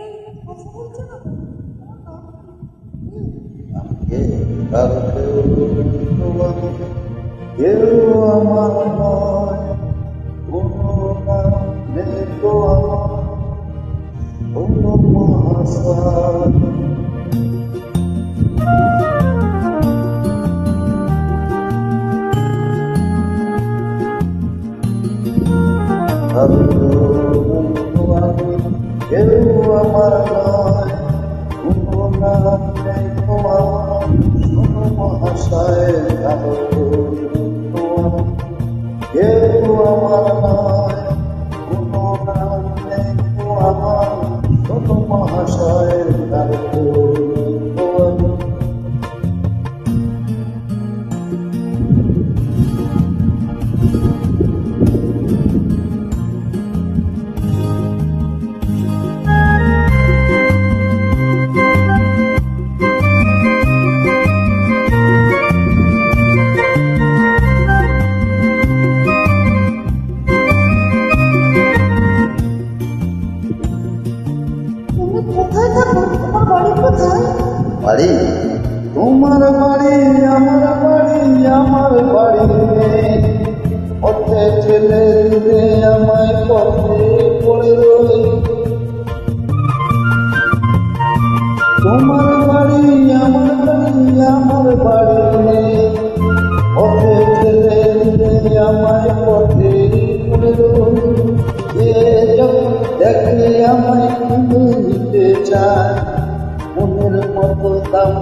এই কথা বলছো না তো? আমার নাম কি? আমাকে কেউ আমার নয়, কোনো নাম নেই তো আমার, কোনো মহাশয়। কেউ আমার নয়, কোনো নাম নেই তো আমার, কোনো মহাশয়। কেউ আমার নয়, কোনো নাম নেই তো আমার, কোনো মহাশয়। তুমি কোথায় থাকো? তোমার বাড়ি কোথায়? বাড়ি? তোমার বাড়ি আমার বাড়ি, আমার বাড়ি নেই। পথে ঠেলে দিলে আমায়, পথে পড়ে রই। তোমার বাড়ি আমার বাড়ি, আমার বাড়ি নেই। পথে ঠেলে দিলে আমায়, পথে পড়ে রই। যে যখন দেখে আমায় কিনে নিতে চায়, মনের মতো দাম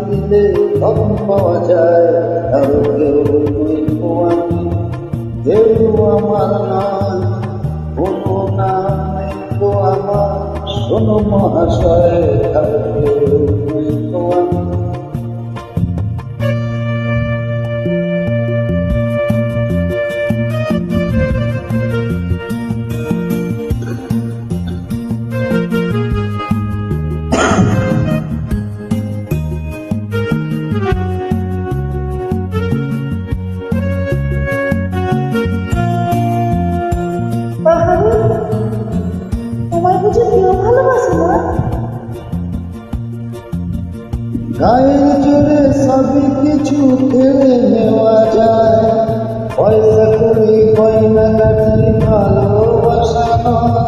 দিলে তখন পাওয়া যায়। কারো কেউ নই তো আমি, কেউ আমার নয়, কোনো নাম নেই তো আমার, শোনো মহাশয়। কারো কেউ নই তো আমি। বাহারি, তোমায় বুঝি কেউ ভালোবাসে না? গায়ের জোরে সবই কিছু কেড়ে নেওয়া যায়, পয়সা করি গয়না গাটি ভালোবাসা নয়।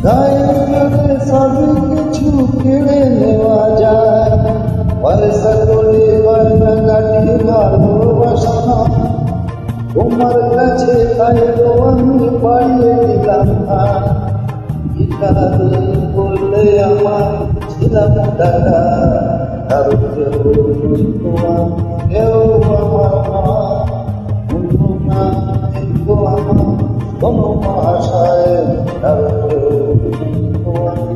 গায়ের জোরে সবই কিছু কেড়ে নেওয়া যায়, পয়সা করি গয়না গাটি ভালোবাসা নয়। তোমার কাছে তাই তো আমি পাইয়ে দিলাম না, ভিখারি বললে আমার ছিলাম টাকা। কারো কেউ নই তো আমি, কেউ আমার নয়, কোনো নাম নেই তো আমার, কোনো মহাশয়। কারো কেউ নই তো আমি।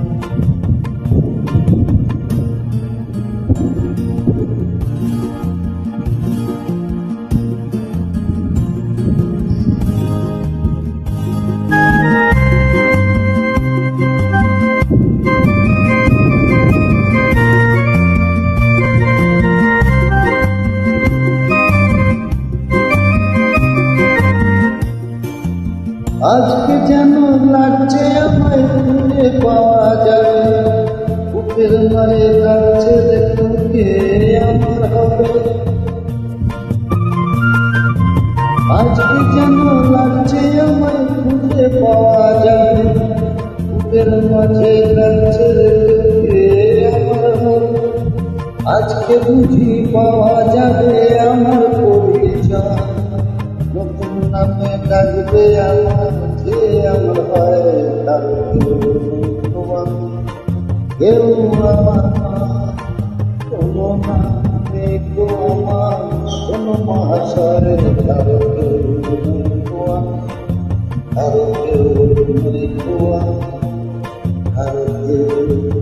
আজকে যেন লাগছে আমায় খুঁজে পাওয়া যাবে, বুকের মায়ে কাছে দেখে আমার হবে। আজকে যেন লাগছে আমায় খুঁজে পাওয়া যাবে, বুকের মাঝে কাছে দেখে আমার হবে। আজকে বুঝি পাওয়া যাবে আমার পরিচয়, নতুন নামে ডাকবে আমার, যে আমার হয়। কারো কেউ নই তো আমি, কেউ আমার নয়, কোনো নাম নেই তো আমার, শোনো মহাশয়। কারো কেউ নই তো আমি, কারো কেউ নই তো আমি, কারো কেউ